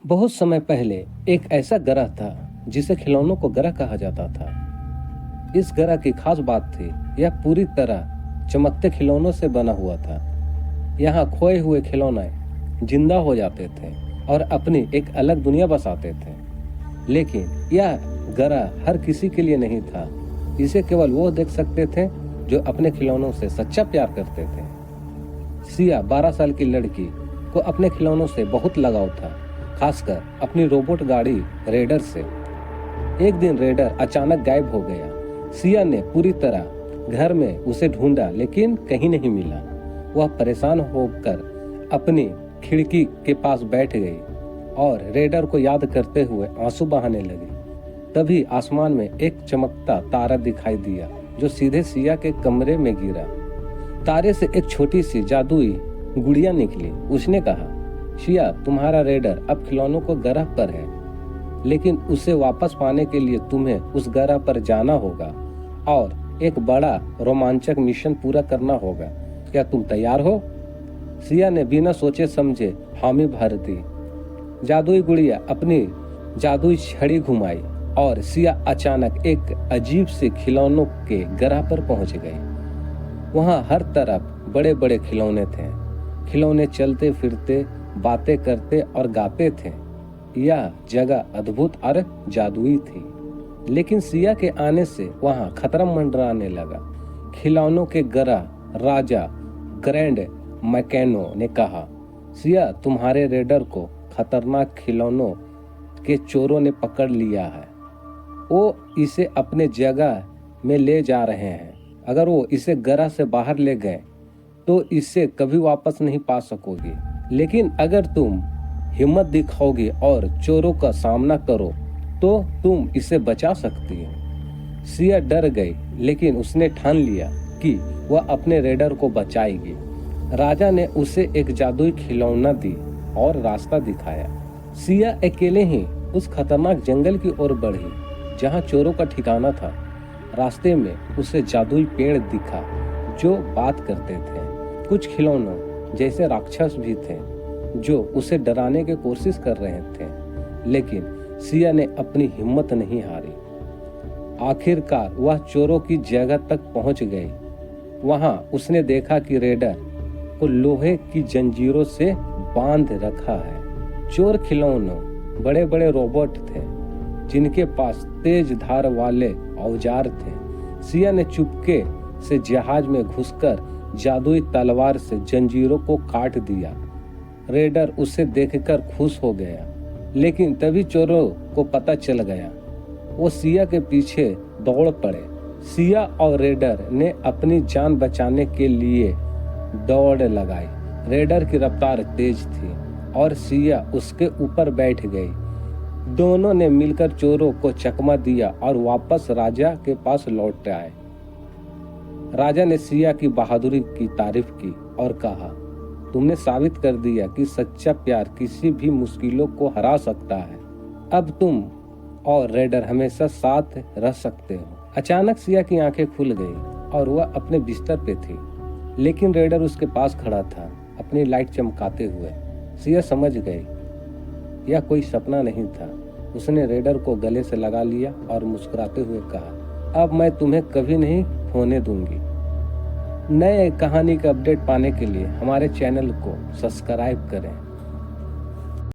बहुत समय पहले एक ऐसा ग्रह था जिसे खिलौनों को ग्रह कहा जाता था। इस ग्रह की खास बात थी, यह पूरी तरह चमकते खिलौनों से बना हुआ था। यहाँ खोए हुए खिलौने जिंदा हो जाते थे और अपनी एक अलग दुनिया बसाते थे। लेकिन यह ग्रह हर किसी के लिए नहीं था। इसे केवल वो देख सकते थे जो अपने खिलौनों से सच्चा प्यार करते थे। सिया 12 साल की लड़की को अपने खिलौनों से बहुत लगाव था, खासकर अपनी रोबोट गाड़ी रेडर से। एक दिन रेडर अचानक गायब हो गया। सिया ने पूरी तरह घर में उसे ढूंढा, लेकिन कहीं नहीं मिला। वह परेशान होकर अपनी खिड़की के पास बैठ गई और रेडर को याद करते हुए आंसू बहाने लगी। तभी आसमान में एक चमकता तारा दिखाई दिया जो सीधे सिया के कमरे में गिरा। तारे से एक छोटी सी जादुई गुड़िया निकली। उसने कहा, सिया, तुम्हारा रेडर अब खिलौनों को ग्रह पर है, लेकिन उसे वापस पाने के लिए तुम्हें उस ग्रह पर जाना होगा और एक बड़ा रोमांचक मिशन पूरा करना होगा। क्या तुम तैयार हो? सिया ने बिना सोचे समझे हामी भर दी। जादुई गुड़िया अपनी जादुई छड़ी घुमाई और सिया अचानक एक अजीब से खिलौनों के ग्रह पर पहुंच गई। वहां हर तरफ बड़े बड़े खिलौने थे। खिलौने चलते फिरते, बातें करते और गाते थे। यह जगह अद्भुत और जादुई थी। लेकिन सिया के आने से वहां खतरा मंडराने लगा। खिलौनों के ग्रह राजा ग्रैंड मैकेनो ने कहा, सिया, तुम्हारे रेडर को खतरनाक खिलौनों के चोरों ने पकड़ लिया है। वो इसे अपने जगह में ले जा रहे हैं। अगर वो इसे ग्रह से बाहर ले गए तो इसे कभी वापस नहीं पा सकोगी। लेकिन अगर तुम हिम्मत दिखाओगी और चोरों का सामना करो तो तुम इसे बचा सकती हो। सिया डर गई, लेकिन उसने ठान लिया कि वह अपने रेडर को बचाएगी। राजा ने उसे एक जादुई खिलौना दी और रास्ता दिखाया। सिया अकेले ही उस खतरनाक जंगल की ओर बढ़ी जहां चोरों का ठिकाना था। रास्ते में उसे जादुई पेड़ दिखा जो बात करते थे। कुछ खिलौनों जैसे राक्षस भी थे जो उसे डराने की कोशिश कर रहे थे, लेकिन सिया ने अपनी हिम्मत नहीं हारी। आखिरकार वह चोरों की जगह तक पहुंच गई। वहां उसने देखा कि रेडर को लोहे की जंजीरों से बांध रखा है। चोर खिलौनों बड़े बड़े रोबोट थे जिनके पास तेज धार वाले औजार थे। सिया ने चुपके से जहाज में घुसकर जादुई तलवार से जंजीरों को काट दिया। रेडर उसे देखकर खुश हो गया, लेकिन तभी चोरों को पता चल गया। वो सिया के पीछे दौड़ पड़े। सिया और रेडर ने अपनी जान बचाने के लिए दौड़ लगाई। रेडर की रफ्तार तेज थी और सिया उसके ऊपर बैठ गई। दोनों ने मिलकर चोरों को चकमा दिया और वापस राजा के पास लौट आए। राजा ने सिया की बहादुरी की तारीफ की और कहा, तुमने साबित कर दिया कि सच्चा प्यार किसी भी मुश्किलों को हरा सकता है। अब तुम और रेडर हमेशा साथ रह सकते हो। अचानक सिया की आंखें खुल गई और वह अपने बिस्तर पे थी, लेकिन रेडर उसके पास खड़ा था, अपनी लाइट चमकाते हुए। सिया समझ गई यह कोई सपना नहीं था। उसने रेडर को गले से लगा लिया और मुस्कुराते हुए कहा, अब मैं तुम्हें कभी नहीं खोने दूंगी। नए कहानी का अपडेट पाने के लिए हमारे चैनल को सब्सक्राइब करें।